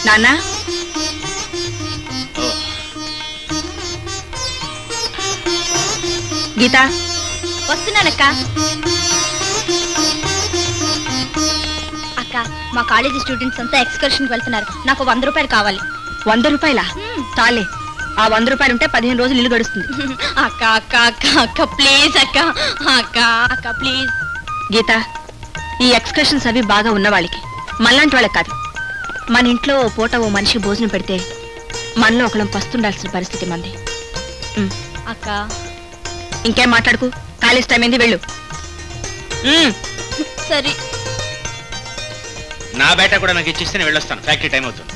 నాన్న గీత వస్తున్నానక్క. అక్క మా కాలేజీ స్టూడెంట్స్ అంతా ఎక్స్కర్షన్ వెళ్తున్నారు. నాకు 100 రూపాయలు కావాలి. 100 రూపాయలా? చాలే, ఆ 100 రూపాయలు ఉంటే 15 రోజులు ఇల్లు గడుస్తుంది. అక్క అక్క అక్క అక్క ప్లీజ్ అక్క, అక్క అక్క ప్లీజ్. గీత, ఈ ఎక్స్కర్షన్స్ అవి బాగా ఉన్నవాళ్ళకి, మనలాంటి వాళ్ళకి కాదు. మన ఇంట్లో ఓ పూట ఓ మనిషికి భోజనం పెడితే మనలో ఒకళ్ళం పస్తుండాల్సిన పరిస్థితి మంది. అక్క ఇంకేం మాట్లాడుకు, కాలేజ్ టైం ఏంది, వెళ్ళు. సరే. నా బేట కూడా నాకు ఇచ్చిస్తే నేను వెళ్ళొస్తాను, ఫ్యాక్టరీ టైం అవుతుంది.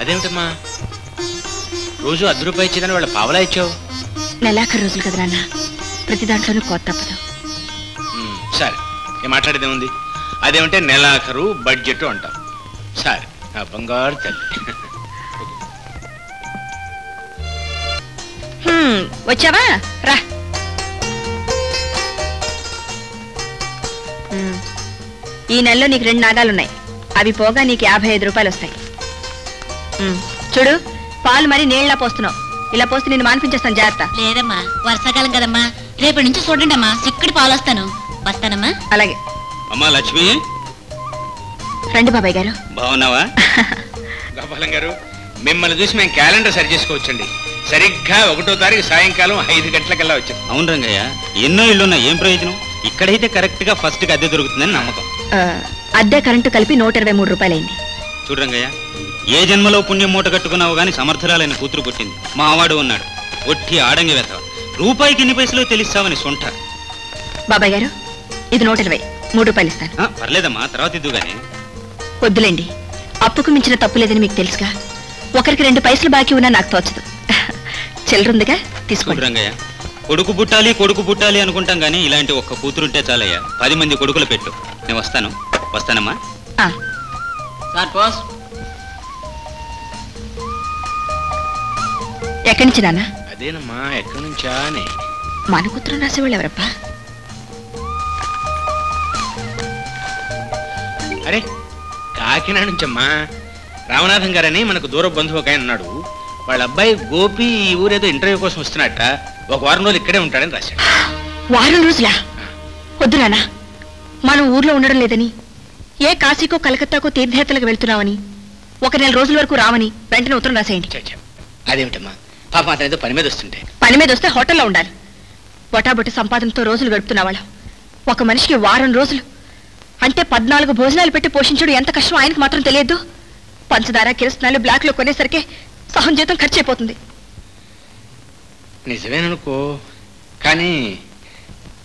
అదేమిటమ్మా రోజు 10 రూపాయలు ఇచ్చేదని వాళ్ళ పావలా ఇచ్చావు? నెలాఖరు రోజులు కదా నాన్న, ప్రతి దాంట్లోనూ కోత తప్పదు. సరే, ఏం మాట్లాడేదే ఉంది. అదేమంటే నెలాఖరు బడ్జెట్ అంటాం. సరే, నా బంగారు తల్లి. వచ్చావా? రా. ఈ నెలలో నీకు 2 నాగాలున్నాయి. అవి పోగా నీకు 55 రూపాయలు వస్తాయి. చూడు, పాలు మరి నీళ్ళ పోస్తున్నావు. ఇలా పోస్తే నేను మానిపించేస్తాను, జాగ్రత్త. లేదమ్మా, వర్షాకాలం కదమ్మా. రేపటి నుంచి చూడండి అమ్మా, చిక్కడి పాలు వస్తాను. వస్తానమ్మా. అలాగే. అమ్మా లక్ష్మి, రండి బాబాయ్ గారు. బాగున్నావా? గోపాలం గారు, మిమ్మల్ని చూసి మేము క్యాలెండర్ సరి చేసుకోవచ్చండి. సరిగ్గా 1వ తారీఖు సాయంకాలం 5 గంటలకల్లా వచ్చాం. అవును రంగయ్య, ఎన్నో ఇళ్ళున్నా ఏం ప్రయోజనం? ఇక్కడైతే కరెక్ట్ గా ఫస్ట్ కి అద్దె దొరుకుతుందని నమ్మకం. అద్దె కరెంటు కలిపి 123 రూపాయలైంది. చూడు రంగయ్య, ఏ జన్మలో పుణ్యం మూట కట్టుకున్నావు గాని సమర్థురాలైన కూతురు పుట్టింది. మా వాడు ఉన్నాడు, ఒట్టి ఆడంగి వెతవ. రూపాయికి ఎన్ని పైసలు తెలిస్తావని సొంట. బాబాయ్ గారు, ఇది 120, 3 రూపాయలు ఇస్తాను. పర్లేదమ్మా, తర్వాత ఇద్దు గాని. వద్దులేండి, అప్పుకు మించిన తప్పు లేదని మీకు తెలుసుగా. ఒకరికి 2 పైసలు బాకీ ఉన్నా నాకు తోచదు. చిల్లరుందిగా, తీసుకోండి. రంగయ్య, కొడుకు పుట్టాలి అనుకుంటాం గానీ ఇలాంటి ఒక్క కూతురుంటే చాలయ్యా. 10 మంది కొడుకులు పెట్టు. నేను వస్తానమ్మా. ఎక్కడి నుంచి నాన్న? అదేనమ్మా, ఎక్కడి నుంచా? మన కూతురు రాసేవాళ్ళు ఎవరప్పా? అరే, కాకినాడ నుంచమ్మా. రామనాథం గారని మనకు దూర బంధువు ఒక ఆయన ఉన్నాడు. వాళ్ళ అబ్బాయి గోపి ఈ ఊరేదో ఇంటర్వ్యూ కోసం వస్తున్నట్ట. 1 వారం రోజులు ఇక్కడే ఉంటాడని రాశాడు. వారం రోజులా? వద్దు నాన్న, మనం ఊర్లో ఉండడం లేదని, ఏ కాశీకో కలకత్తాకో తీర్థయాత్రలకు వెళ్తున్నామని, 1 నెల రోజుల వరకు రావని వెంటనే ఉత్తరం రాసేయండి. అదేమిటమ్మా, పాపం అతను ఏదో పని మీద వస్తుంటే. పని మీద వస్తే హోటల్లో ఉండాలి. బొటాబొట్టి సంపాదనతో రోజులు గడుపుతున్న వాళ్ళం. ఒక మనిషికి వారం రోజులు అంటే 14 భోజనాలు పెట్టి పోషించడం ఎంత కష్టం ఆయనకు మాత్రం తెలియదు. పంచదార కిరసనాలు బ్లాక్లో కొనేసరికి సహం జీతం ఖర్చు అయిపోతుంది. నిజమేననుకో, కానీ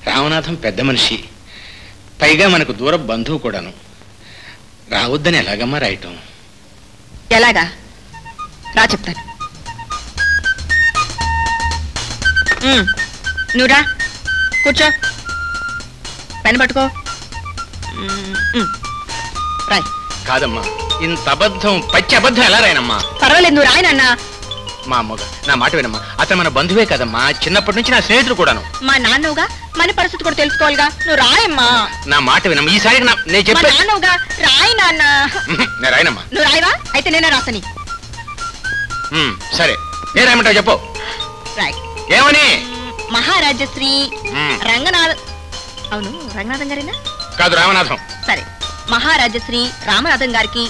రామనాథం పెద్ద మనిషి, పైగా మనకు దూర బంధువు కూడాను. రావద్దని ఎలాగమ్మా రాయటం? ఎలాగా రా చెప్తాను. నువ్వురా, కూర్చో, పెన్ పట్టుకో, రాయ్. కాదమ్మా, ఇంత అబద్ధం, పచ్చి అబద్ధం ఎలా రాయనమ్మా? పర్వాలేదు, నువ్వు రాయనన్నా. మా అమ్మగా నా మాట వినమ్మా, అతను మన బంధువే కదమ్మా, చిన్నప్పటి నుంచి నా స్నేహితుడు కూడాను. మా నాన్నవుగా మన పరిస్థితి కూడా తెలుసుకోవాలిగా, నువ్వు రాయమ్మా. నా మాట వినమ్మా, ఈసారి నేను చెప్పే. నాన్నవుగా రాయి నాన్న. నేను రాయనమ్మా. నువ్వు రాయవా? అయితే నేనే రాసని. సరే, ఏ రాయమంటావు చెప్పు. రాయ్. ఏమని? మహారాజశ్రీ రంగనాథ్. అవును, రంగనాథం గారేనా? కాదు, రామనాథం. సరే, మహారాజశ్రీ రామనాథం గారికి